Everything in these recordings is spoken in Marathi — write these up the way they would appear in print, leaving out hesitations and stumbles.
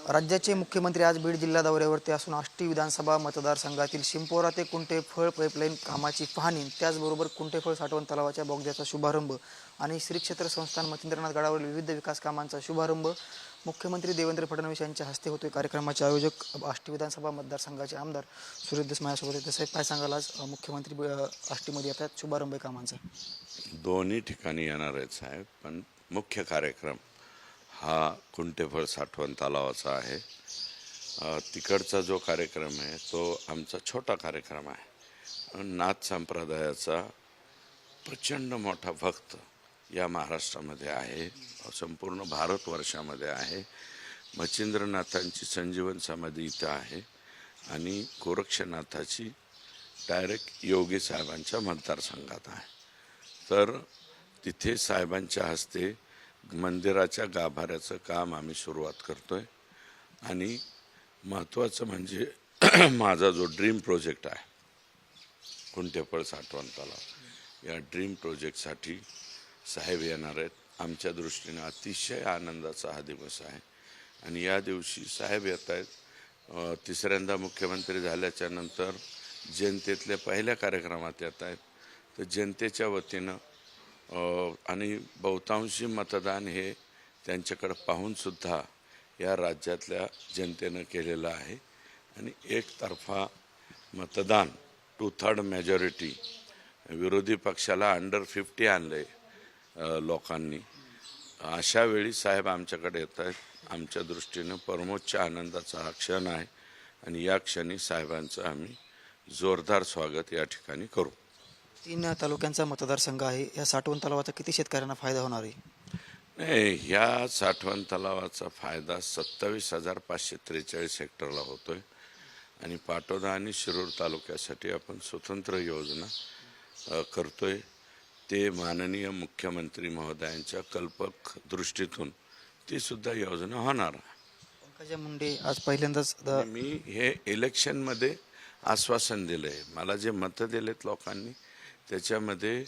राज्याचे मुख्यमंत्री आज बीड जिल्हा दौऱ्यावरती असून आष्टी विधानसभा मतदारसंघातील शिंपोरा ते कुंटेफळ पाईपलाईन कामाची पाहणी, त्याचबरोबर कुंटेफळ साठवण तलावाच्या बोगद्याचा शुभारंभ आणि श्री क्षेत्र संस्थान मच्छिंद्रनाथ गडावरील विविध विकास कामांचा शुभारंभ मुख्यमंत्री देवेंद्र फडणवीस यांच्या हस्ते होतोय। कार्यक्रमाचे आयोजक आष्टी विधानसभा मतदारसंघाचे आमदार सुरेश माझ्यासोबत आहेत। साहेब, काय सांगाल, आज मुख्यमंत्री आष्टीमध्ये येतात, शुभारंभ आहे कामांचा? दोन्ही ठिकाणी येणार आहेत साहेब, पण मुख्य कार्यक्रम हा कुंटेफळ साठवण तलावाचा आहे। तिकडचा जो कार्यक्रम आहे तो आमचा छोटा कार्यक्रम आहे। नाथ संप्रदायाचा प्रचंड मोठा भक्त या महाराष्ट्रामध्ये आहे, संपूर्ण भारतवर्षामध्ये आहे। मच्छिंद्रनाथांची संजीवन समाधी इथं आहे आणि गोरक्षनाथाची डायरेक्ट योगी साहेबांच्या मतदारसंघात आहे। तर तिथे साहेबांच्या हस्ते मंदिराच्या गाभाऱ्याचं काम आम्ही सुरुवात करतोय आणि महत्त्वाचं म्हणजे माझा जो ड्रीम प्रोजेक्ट आहे कुंटेफळ साठवण तलाव, या ड्रीम प्रोजेक्टसाठी साहेब येणार आहेत। आमच्या दृष्टीने अतिशय आनंदाचा हा दिवस आहे आणि या दिवशी साहेब येत आहेत। तिसऱ्यांदा मुख्यमंत्री झाल्याच्या नंतर जनतेतल्या पहिल्या कार्यक्रमात येत आहेत। तर जनतेच्या वतीनं आणि बहुतांशी मतदान हे त्यांच्याकडे पाहूनसुद्धा या राज्यातल्या जनतेनं केलेलं आहे आणि एकतर्फा मतदान 2/3 मेजॉरिटी विरोधी पक्षाला अंडर 50 आणलं आहे लोकांनी। अशा वेळी साहेब आमच्याकडे येत आहेत। आमच्या दृष्टीनं परमोच्च आनंदाचा हा क्षण आहे आणि या क्षणी साहेबांचं आम्ही जोरदार स्वागत या ठिकाणी करू। 3 तालुक्यांचा मतदारसंघ आहे। या साठवण तलावाचा किती शेतकऱ्यांना फायदा होणार आहे? नाही, ह्या साठवण तलावाचा फायदा 27,543 हेक्टरला होतोय आणि पाटोदा आणि शिरूर तालुक्यासाठी आपण स्वतंत्र योजना करतोय। ते माननीय मुख्यमंत्री महोदयांच्या कल्पक दृष्टीतून ती सुद्धा योजना होणार आहे। पंकजा मुंडे आज पहिल्यांदाच मी हे इलेक्शनमध्ये आश्वासन दिलं आहे। मला जे मतं दिलेत लोकांनी त्याच्यामध्ये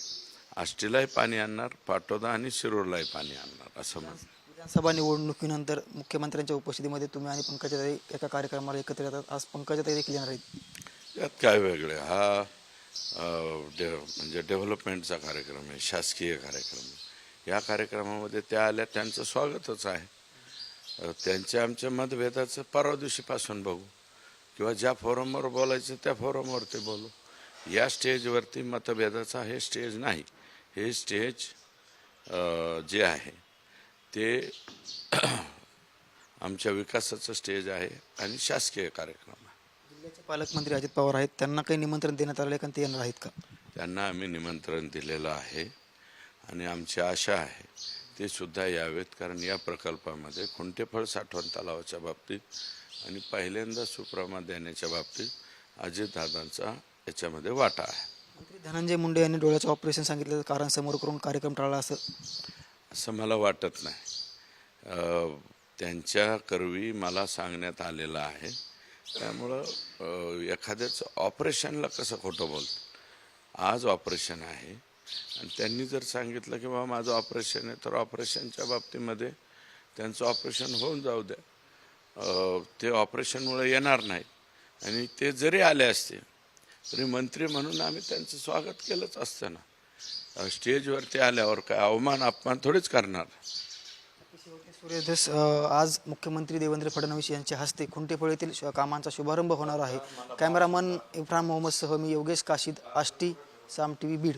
आष्टीलाही पाणी आणणार, पाटोदा आणि शिरूरलाही पाणी आणणार असं म्हणतात। विधानसभा निवडणुकीनंतर मुख्यमंत्र्यांच्या उपस्थितीमध्ये तुम्ही आणि पंकजाताई एका कार्यक्रमाला एकत्र येतात। आज पंकजाताई देखील येणार आहेत। यात काय वेगळे, हा म्हणजे डेव्हलपमेंटचा कार्यक्रम आहे, शासकीय कार्यक्रम आहे। या कार्यक्रमामध्ये त्या आल्या, त्यांचं स्वागतच आहे। त्यांच्या आमच्या मतभेदाचं परवा दिवशीपासून बघू किंवा ज्या फोरमवर बोलायचं त्या फोरमवर ते बोलू। या स्टेजवरती मतभेदाचा हे स्टेज नाही, हे स्टेज जे आहे ते आमच्या विकासाचं स्टेज आहे आणि शासकीय कार्यक्रम आहे। जिल्ह्याचे पालकमंत्री अजित पवार आहेत, त्यांना काही निमंत्रण देण्यात आले का, ते येणार आहेत का? त्यांना आम्ही निमंत्रण दिलेलं आहे आणि आमची आशा आहे ते सुद्धा यावेत, कारण या प्रकल्पामध्ये कुंटेफळ साठवण तलावाच्या बाबतीत आणि पहिल्यांदा सुप्रमा देण्याच्या बाबतीत अजितदादांचा याच्यामध्ये वाटा आहे। मंत्री धनंजय मुंडे यांनी डोळ्याचं ऑपरेशन सांगितलं कारण समोर करून कार्यक्रम टाळला असं मला वाटत नाही। त्यांच्या करवी मला सांगण्यात आलेलं आहे, त्यामुळं एखाद्याचं ऑपरेशनला कसं खोटं बोलतं। आज ऑपरेशन आहे आणि त्यांनी जर सांगितलं की बाबा माझं ऑपरेशन आहे, तर ऑपरेशनच्या बाबतीमध्ये त्यांचं ऑपरेशन होऊन जाऊ द्या। ते ऑपरेशनमुळे येणार नाहीत आणि ते जरी आले असते तरी मंत्री म्हणून आम्ही त्यांचं स्वागत केलंच असतं ना। स्टेजवरती आल्यावर काय अवमान अपमान थोडीच करणार। सुरेश, आज मुख्यमंत्री देवेंद्र फडणवीस यांच्या हस्ते कुंटेफळ येथील कामांचा शुभारंभ होणार आहे। कॅमेरामन इरफान मोहम्मदसह मी योगेश काशीद, आष्टी, साम TV, बीड।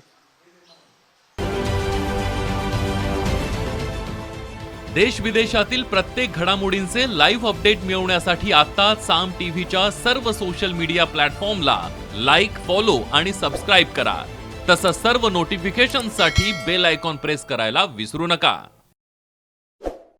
देश विदेशातील प्रत्येक घडामोडींचे लाईव्ह अपडेट मिळवण्यासाठी आता साम टीव्हीच्या सर्व सोशल मीडिया प्लॅटफॉर्मला लाईक, फॉलो आणि सबस्क्राईब करा। तसंच सर्व नोटिफिकेशनसाठी बेल आयकॉन प्रेस करायला विसरू नका।